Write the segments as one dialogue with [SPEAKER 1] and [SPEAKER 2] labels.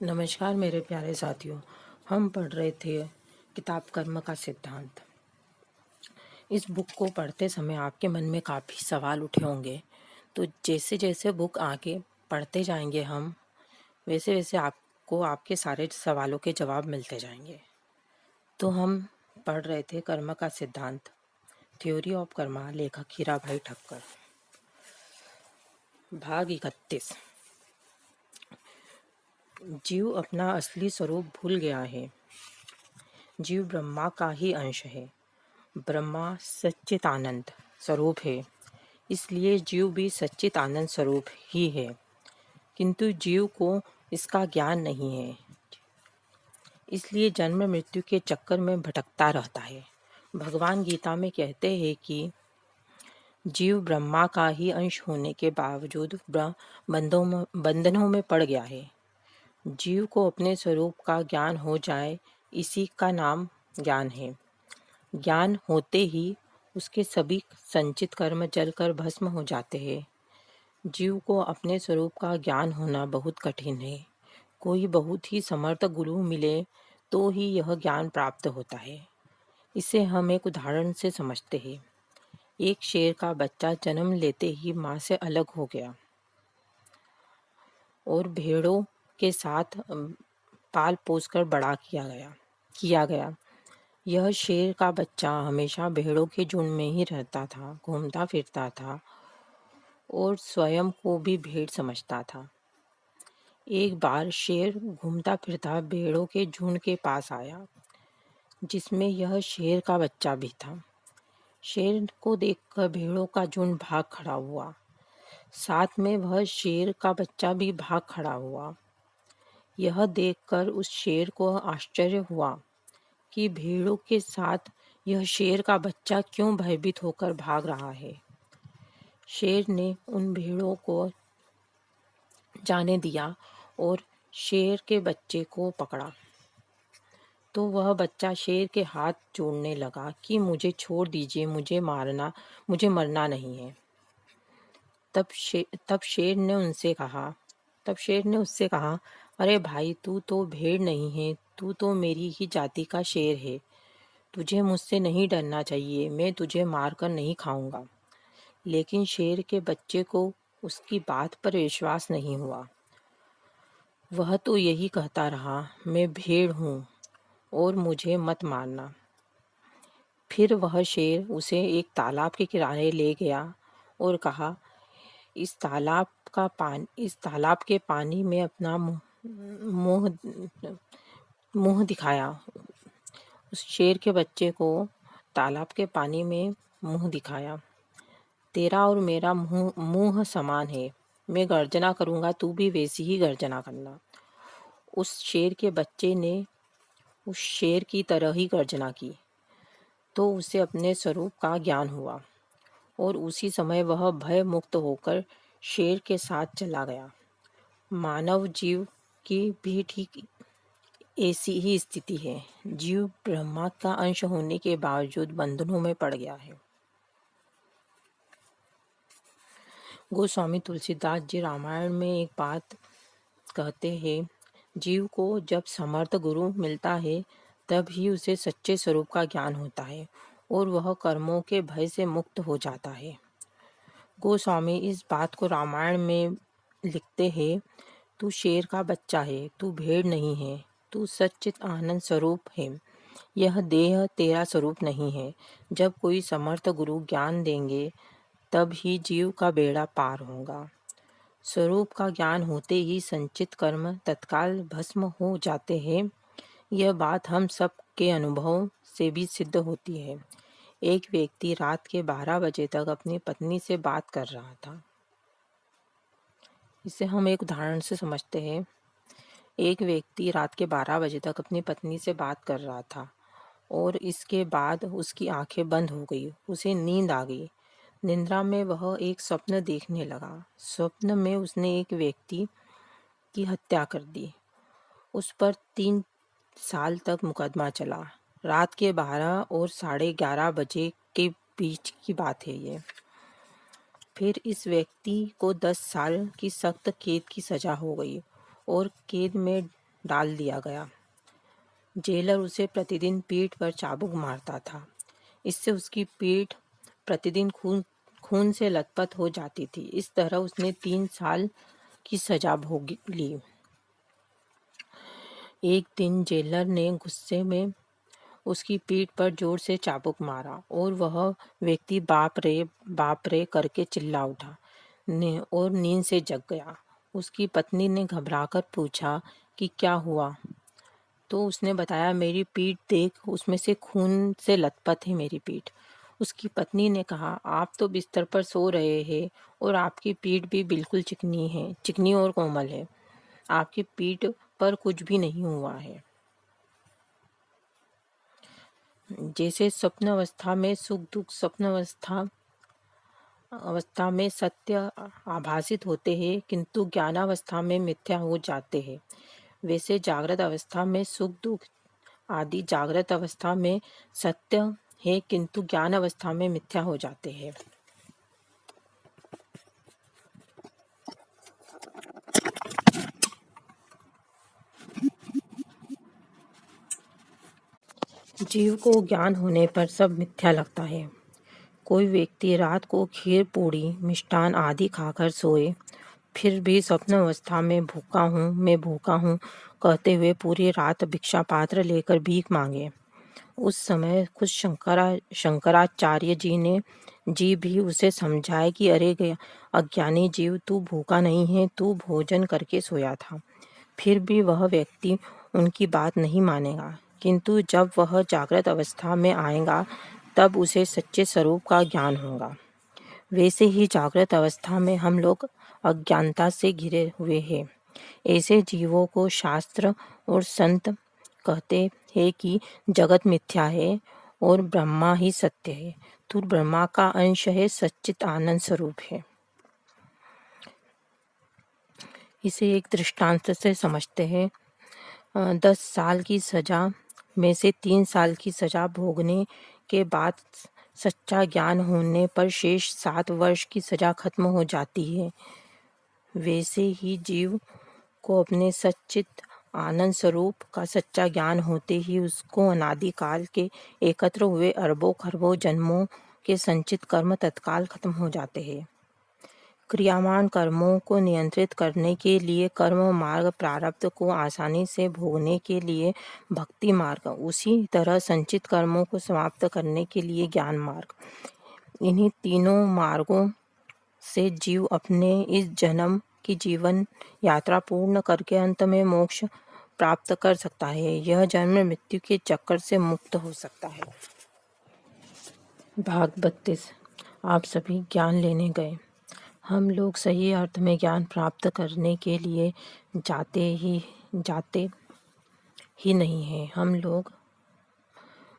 [SPEAKER 1] नमस्कार मेरे प्यारे साथियों। हम पढ़ रहे थे किताब कर्म का सिद्धांत। इस बुक को पढ़ते समय आपके मन में काफ़ी सवाल उठे होंगे। तो जैसे जैसे बुक आगे पढ़ते जाएंगे हम, वैसे वैसे आपको आपके सारे सवालों के जवाब मिलते जाएंगे। तो हम पढ़ रहे थे कर्म का सिद्धांत, थ्योरी ऑफ कर्मा, लेखक हीराभाई ठक्कर। भाग 31। जीव अपना असली स्वरूप भूल गया है। जीव ब्रह्मा का ही अंश है। ब्रह्मा सच्चिदानंद स्वरूप है, इसलिए जीव भी सच्चिदानंद स्वरूप ही है, किंतु जीव को इसका ज्ञान नहीं है, इसलिए जन्म मृत्यु के चक्कर में भटकता रहता है। भगवान गीता में कहते हैं कि जीव ब्रह्मा का ही अंश होने के बावजूद बंधनों में पड़ गया है। जीव को अपने स्वरूप का ज्ञान हो जाए, इसी का नाम ज्ञान है। ज्ञान होते ही उसके सभी संचित कर्म जलकर भस्म हो जाते हैं। जीव को अपने स्वरूप का ज्ञान होना बहुत कठिन है। कोई बहुत ही समर्थ गुरु मिले तो ही यह ज्ञान प्राप्त होता है। इसे हम एक उदाहरण से समझते हैं। एक शेर का बच्चा जन्म लेते ही माँ से अलग हो गया और भेड़ों के साथ पाल पोस कर बड़ा किया गया। यह शेर का बच्चा हमेशा भेड़ों के झुंड में ही रहता था, घूमता फिरता था और स्वयं को भी भेड़ समझता था। एक बार शेर घूमता फिरता भेड़ों के झुंड के पास आया, जिसमें यह शेर का बच्चा भी था। शेर को देखकर भेड़ों का झुंड भाग खड़ा हुआ। साथ में वह शेर का बच्चा भी भाग खड़ा हुआ। यह देखकर उस शेर को आश्चर्य हुआ कि भेड़ों के साथ यह शेर का बच्चा क्यों भयभीत होकर भाग रहा है। शेर ने उन भेड़ों को जाने दिया और शेर के बच्चे को पकड़ा, तो वह बच्चा शेर के हाथ जोड़ने लगा कि मुझे छोड़ दीजिए, मुझे मरना नहीं है। तब शेर ने उससे कहा, अरे भाई, तू तो भेड़ नहीं है, तू तो मेरी ही जाति का शेर है। तुझे मुझसे नहीं डरना चाहिए, मैं तुझे मारकर नहीं खाऊंगा। लेकिन शेर के बच्चे को उसकी बात पर विश्वास नहीं हुआ। वह तो यही कहता रहा, मैं भेड़ हूँ और मुझे मत मारना। फिर वह शेर उसे एक तालाब के किनारे ले गया और कहा, इस तालाब के पानी में अपना मुंह मुंह दिखाया। उस शेर के बच्चे को तालाब के पानी में मुंह दिखाया। तेरा और मेरा मुंह समान है। मैं गर्जना करूंगा, तू भी वैसी ही गर्जना करना। उस शेर के बच्चे ने उस शेर की तरह ही गर्जना की, तो उसे अपने स्वरूप का ज्ञान हुआ और उसी समय वह भय मुक्त होकर शेर के साथ चला गया। मानव जीव की भी ठीक ऐसी ही स्थिति है। जीव ब्रह्मा का अंश होने के बावजूद बंधनों में पड़ गया है। गोस्वामी तुलसीदास जी रामायण में एक बात कहते हैं, जीव को जब समर्थ गुरु मिलता है तब ही उसे सच्चे स्वरूप का ज्ञान होता है और वह कर्मों के भय से मुक्त हो जाता है। गोस्वामी इस बात को रामायण में लिखते हैं, तू शेर का बच्चा है, तू भेड़ नहीं है, तू सच्चित आनंद स्वरूप है। यह देह तेरा स्वरूप नहीं है। जब कोई समर्थ गुरु ज्ञान देंगे तब ही जीव का बेड़ा पार होगा। स्वरूप का ज्ञान होते ही संचित कर्म तत्काल भस्म हो जाते हैं। यह बात हम सब के अनुभव से भी सिद्ध होती है। एक व्यक्ति रात के 12 बजे तक अपनी पत्नी से बात कर रहा था। इसे हम एक उदाहरण से समझते हैं। एक व्यक्ति रात के 12 बजे तक अपनी पत्नी से बात कर रहा था और इसके बाद उसकी आंखें बंद हो गई, उसे नींद आ गई। निद्रा में वह एक स्वप्न देखने लगा। स्वप्न में उसने एक व्यक्ति की हत्या कर दी। उस पर 3 साल तक मुकदमा चला। रात के 12 और 11:30 बजे के बीच की बात है ये। फिर इस व्यक्ति को 10 साल की सख्त कैद की सजा हो गई और कैद में डाल दिया गया। जेलर उसे प्रतिदिन पीठ पर चाबुक मारता था। इससे उसकी पीठ प्रतिदिन खून खून से लथपथ हो जाती थी। इस तरह उसने 3 साल की सजा भोग ली। एक दिन जेलर ने गुस्से में उसकी पीठ पर जोर से चाबुक मारा और वह व्यक्ति बाप रे करके चिल्ला उठा और नींद से जग गया। उसकी पत्नी ने घबराकर पूछा कि क्या हुआ, तो उसने बताया, मेरी पीठ देख, उसमें से खून से लथपथ है मेरी पीठ। उसकी पत्नी ने कहा, आप तो बिस्तर पर सो रहे हैं और आपकी पीठ भी बिल्कुल चिकनी और कोमल है। आपकी पीठ पर कुछ भी नहीं हुआ है। जैसे स्वप्न अवस्था में सुख दुख स्वप्न अवस्था में सत्य आभासित होते हैं, किंतु ज्ञानावस्था में मिथ्या हो जाते हैं, वैसे जागृत अवस्था में सुख दुख आदि जागृत अवस्था में सत्य है, किंतु ज्ञान अवस्था में मिथ्या हो जाते हैं। जीव को ज्ञान होने पर सब मिथ्या लगता है। कोई व्यक्ति रात को खीर पूड़ी मिष्टान आदि खाकर सोए, फिर भी स्वप्न अवस्था में मैं भूखा हूँ कहते हुए पूरी रात भिक्षा पात्र लेकर भीख मांगे। उस समय कुछ शंकराचार्य जी भी उसे समझाए कि अरे अज्ञानी जीव, तू भूखा नहीं है, तू भोजन करके सोया था। फिर भी वह व्यक्ति उनकी बात नहीं मानेगा, किंतु जब वह जागृत अवस्था में आएगा तब उसे सच्चे स्वरूप का ज्ञान होगा। वैसे ही जागृत अवस्था में हम लोग अज्ञानता से घिरे हुए हैं। ऐसे जीवों को शास्त्र और संत कहते हैं कि जगत मिथ्या है और ब्रह्मा ही सत्य है। तू ब्रह्मा का अंश है, सच्चित आनंद स्वरूप है। इसे एक दृष्टांत से समझते हैं। 10 साल की सजा में से 3 साल की सजा भोगने के बाद सच्चा ज्ञान होने पर शेष 7 वर्ष की सजा खत्म हो जाती है। वैसे ही जीव को अपने सच्चित आनंद स्वरूप का सच्चा ज्ञान होते ही उसको अनादिकाल के एकत्र हुए अरबों खरबों जन्मों के संचित कर्म तत्काल खत्म हो जाते हैं। क्रियामान कर्मों को नियंत्रित करने के लिए कर्म मार्ग, प्रारब्ध को आसानी से भोगने के लिए भक्ति मार्ग, उसी तरह संचित कर्मों को समाप्त करने के लिए ज्ञान मार्ग। इन्हीं तीनों मार्गों से जीव अपने इस जन्म की जीवन यात्रा पूर्ण करके अंत में मोक्ष प्राप्त कर सकता है। यह जन्म मृत्यु के चक्कर से मुक्त हो सकता है। भाग 32। आप सभी ज्ञान लेने गए। हम लोग सही अर्थ में ज्ञान प्राप्त करने के लिए जाते ही नहीं हैं। हम लोग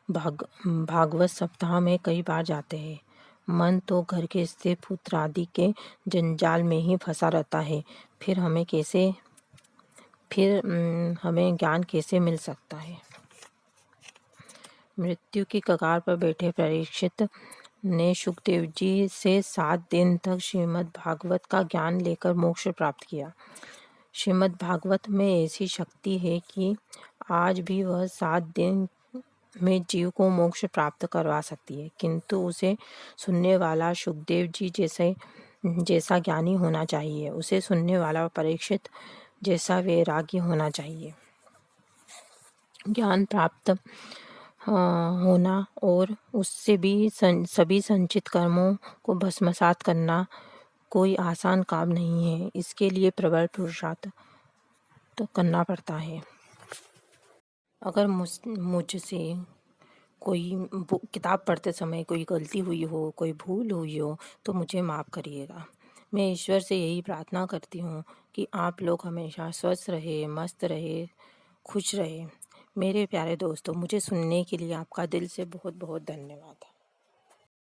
[SPEAKER 1] भागवत सप्ताह में कई बार जाते हैं। मन तो घर के स्त्री पुत्र आदि के जंजाल में ही फंसा रहता है। फिर हमें ज्ञान कैसे मिल सकता है? मृत्यु की कगार पर बैठे परीक्षित ने सुखदेव जी से 7 दिन तक श्रीमद् भागवत का ज्ञान लेकर मोक्ष प्राप्त किया। श्रीमद् भागवत में ऐसी शक्ति है कि आज भी वह 7 दिन में जीव को मोक्ष प्राप्त करवा सकती है, किंतु उसे सुनने वाला सुखदेव जी जैसा ज्ञानी होना चाहिए। उसे सुनने वाला परीक्षित जैसा वैरागी होना चाहिए। ज्ञान प्राप्त होना और उससे भी सभी संचित कर्मों को भस्मसात करना कोई आसान काम नहीं है। इसके लिए प्रबल पुरुषार्थ तो करना पड़ता है। अगर मुझसे कोई किताब पढ़ते समय कोई गलती हुई हो, कोई भूल हुई हो, तो मुझे माफ़ करिएगा। मैं ईश्वर से यही प्रार्थना करती हूँ कि आप लोग हमेशा स्वस्थ रहे, मस्त रहे, खुश रहे। मेरे प्यारे दोस्तों, मुझे सुनने के लिए आपका दिल से बहुत बहुत धन्यवाद।